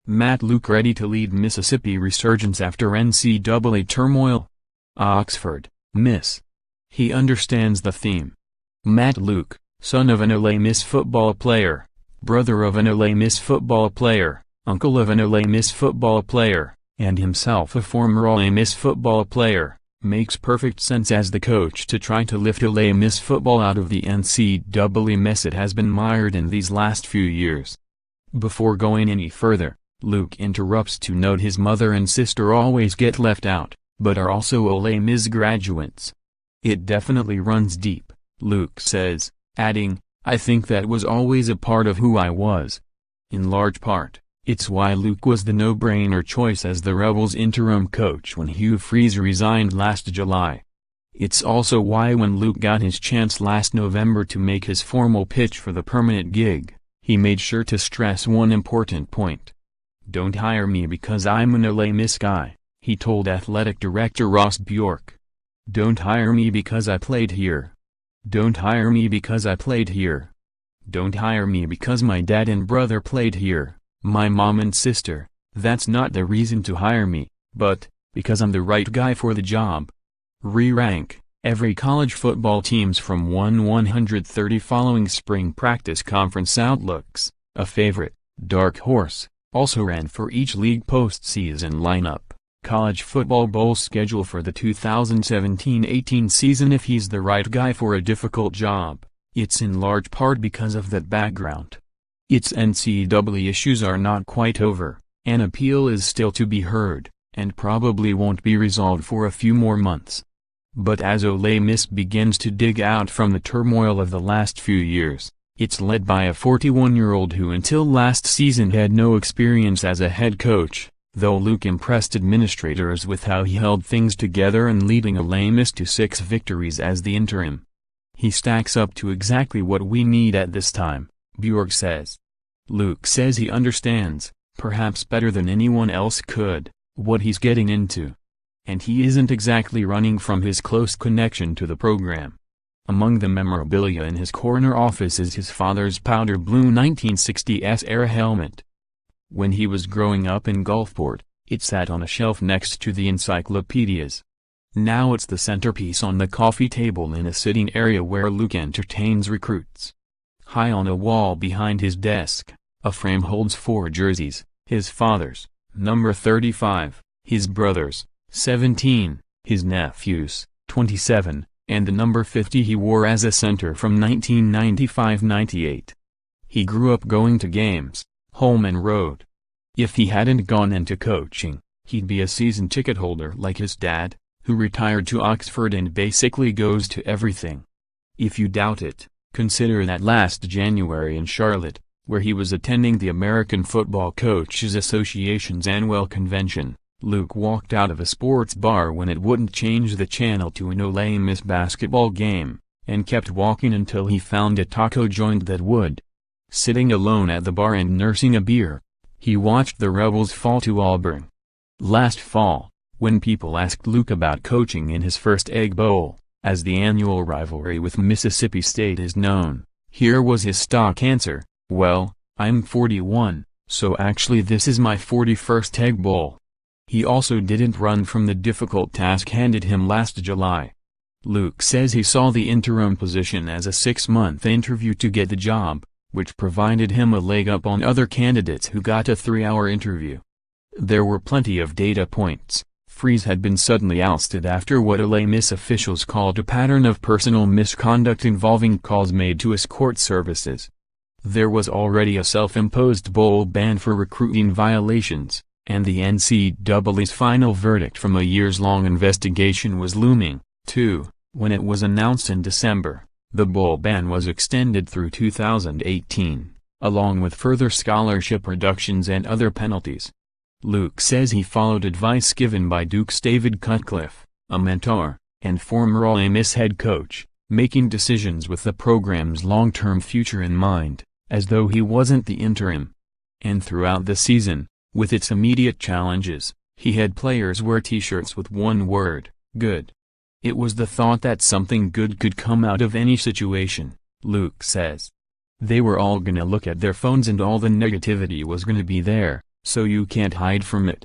Luke ready to lead Mississippi resurgence after NCAA turmoil? Oxford, Miss. He understands the theme. Luke, son of an Ole Miss football player, brother of an Ole Miss football player, uncle of an Ole Miss football player, and himself a former Ole Miss football player, makes perfect sense as the coach to try to lift Ole Miss football out of the NCAA mess it has been mired in these last few years. Before going any further, Luke interrupts to note his mother and sister always get left out, but are also Ole Miss graduates. It definitely runs deep, Luke says, adding, I think that was always a part of who I was. In large part, it's why Luke was the no-brainer choice as the Rebels' interim coach when Hugh Freeze resigned last July. It's also why when Luke got his chance last November to make his formal pitch for the permanent gig, he made sure to stress one important point. Don't hire me because I'm an Ole Miss guy, he told athletic director Ross Bjork. Don't hire me because I played here. Don't hire me because I played here. Don't hire me because my dad and brother played here, my mom and sister. That's not the reason to hire me, but because I'm the right guy for the job. Re-rank every college football teams from 1-130 following spring practice conference outlooks. A favorite, dark horse, also ran for each league postseason lineup. College football bowl schedule for the 2017-18 season. If he's the right guy for a difficult job, it's in large part because of that background. Its NCAA issues are not quite over, an appeal is still to be heard, and probably won't be resolved for a few more months. But as Ole Miss begins to dig out from the turmoil of the last few years, it's led by a 41-year-old who until last season had no experience as a head coach, though Luke impressed administrators with how he held things together and leading Ole Miss to 6 victories as the interim. He stacks up to exactly what we need at this time, Bjork says. Luke says he understands, perhaps better than anyone else could, what he's getting into. And he isn't exactly running from his close connection to the program. Among the memorabilia in his corner office is his father's powder blue 1960s era helmet. When he was growing up in Gulfport, it sat on a shelf next to the encyclopedias. Now it's the centerpiece on the coffee table in a sitting area where Luke entertains recruits. High on a wall behind his desk, a frame holds 4 jerseys, his father's, number 35, his brother's, 17, his nephew's, 27, and the number 50 he wore as a center from 1995-98. He grew up going to games, home and road. If he hadn't gone into coaching, he'd be a season ticket holder like his dad, who retired to Oxford and basically goes to everything. If you doubt it, consider that last January in Charlotte, where he was attending the American Football Coaches Association's annual convention, Luke walked out of a sports bar when it wouldn't change the channel to an Ole Miss basketball game, and kept walking until he found a taco joint that would. Sitting alone at the bar and nursing a beer, he watched the Rebels fall to Auburn. Last fall, when people asked Luke about coaching in his first Egg Bowl, as the annual rivalry with Mississippi State is known, here was his stock answer, well, I'm 41, so actually this is my 41st Egg Bowl. He also didn't run from the difficult task handed him last July. Luke says he saw the interim position as a 6-month interview to get the job, which provided him a leg up on other candidates who got a 3-hour interview. There were plenty of data points. Freeze had been suddenly ousted after what Ole Miss officials called a pattern of personal misconduct involving calls made to his court services. There was already a self-imposed bowl ban for recruiting violations, and the NCAA's final verdict from a years-long investigation was looming, too. When it was announced in December, the bowl ban was extended through 2018, along with further scholarship reductions and other penalties. Luke says he followed advice given by Duke's David Cutcliffe, a mentor, and former Ole Miss head coach, making decisions with the program's long-term future in mind, as though he wasn't the interim. And throughout the season, with its immediate challenges, he had players wear t-shirts with one word, good. It was the thought that something good could come out of any situation, Luke says. They were all gonna look at their phones and all the negativity was gonna be there, So you can't hide from it.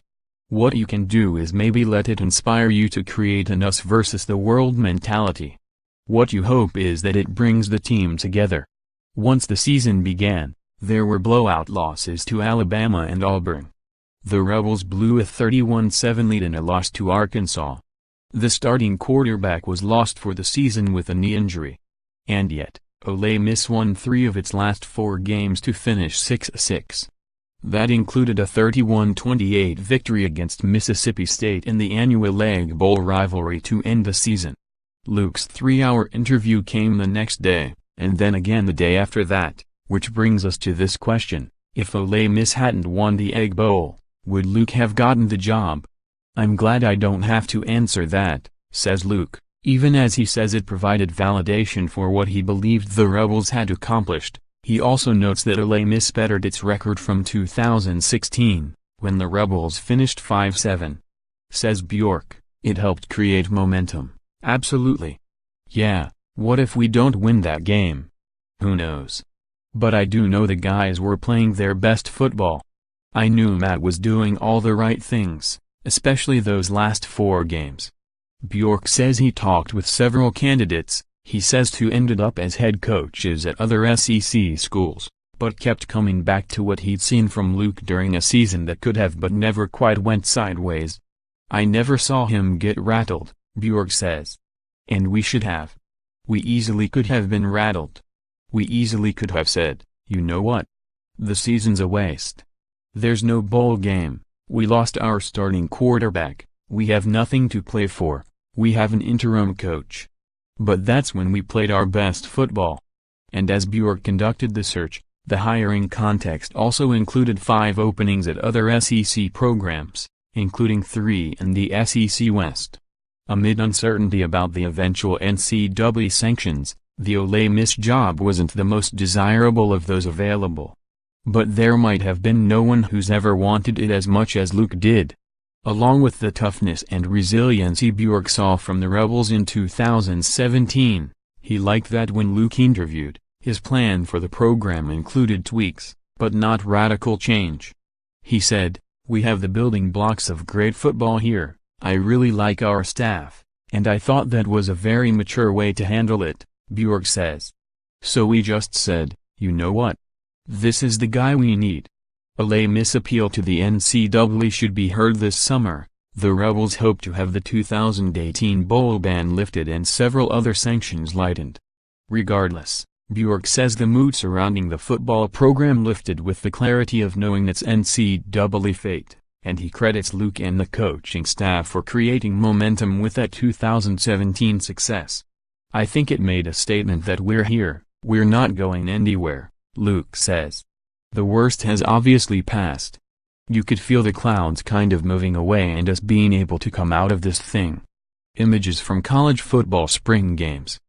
What you can do is maybe let it inspire you to create an us versus the world mentality. What you hope is that it brings the team together. Once the season began, there were blowout losses to Alabama and Auburn. The Rebels blew a 31-7 lead in a loss to Arkansas. The starting quarterback was lost for the season with a knee injury. And yet, Ole Miss won 3 of its last 4 games to finish 6-6. That included a 31-28 victory against Mississippi State in the annual Egg Bowl rivalry to end the season. Luke's 3-hour interview came the next day, and then again the day after that, which brings us to this question: if Ole Miss hadn't won the Egg Bowl, would Luke have gotten the job? "I'm glad I don't have to answer that," says Luke, even as he says it provided validation for what he believed the Rebels had accomplished. He also notes that Ole Miss bettered its record from 2016, when the Rebels finished 5-7. Says Bjork, "It helped create momentum." Absolutely. Yeah, what if we don't win that game? Who knows? But I do know the guys were playing their best football. I knew Matt was doing all the right things, especially those last 4 games. Bjork says he talked with several candidates, he says, who ended up as head coaches at other SEC schools, but kept coming back to what he'd seen from Luke during a season that could have but never quite went sideways. "I never saw him get rattled," Bjork says. "And we should have. We easily could have been rattled. We easily could have said, you know what? The season's a waste. There's no bowl game, we lost our starting quarterback, we have nothing to play for, we have an interim coach." But that's when we played our best football. And as Bjork conducted the search, the hiring context also included 5 openings at other SEC programs, including 3 in the SEC West. Amid uncertainty about the eventual NCAA sanctions, the Ole Miss job wasn't the most desirable of those available. But there might have been no one who's ever wanted it as much as Luke did. Along with the toughness and resiliency Bjork saw from the Rebels in 2017, he liked that when Luke interviewed, his plan for the program included tweaks, but not radical change. He said, "We have the building blocks of great football here, I really like our staff, and I thought that was a very mature way to handle it," Bjork says. "So we just said, you know what? This is the guy we need." Ole Miss' appeal to the NCAA should be heard this summer. The Rebels hope to have the 2018 bowl ban lifted and several other sanctions lightened. Regardless, Bjork says the mood surrounding the football program lifted with the clarity of knowing its NCAA fate, and he credits Luke and the coaching staff for creating momentum with that 2017 success. "I think it made a statement that we're here, we're not going anywhere," Luke says. "The worst has obviously passed. You could feel the clouds kind of moving away and us being able to come out of this thing." Images from college football spring games.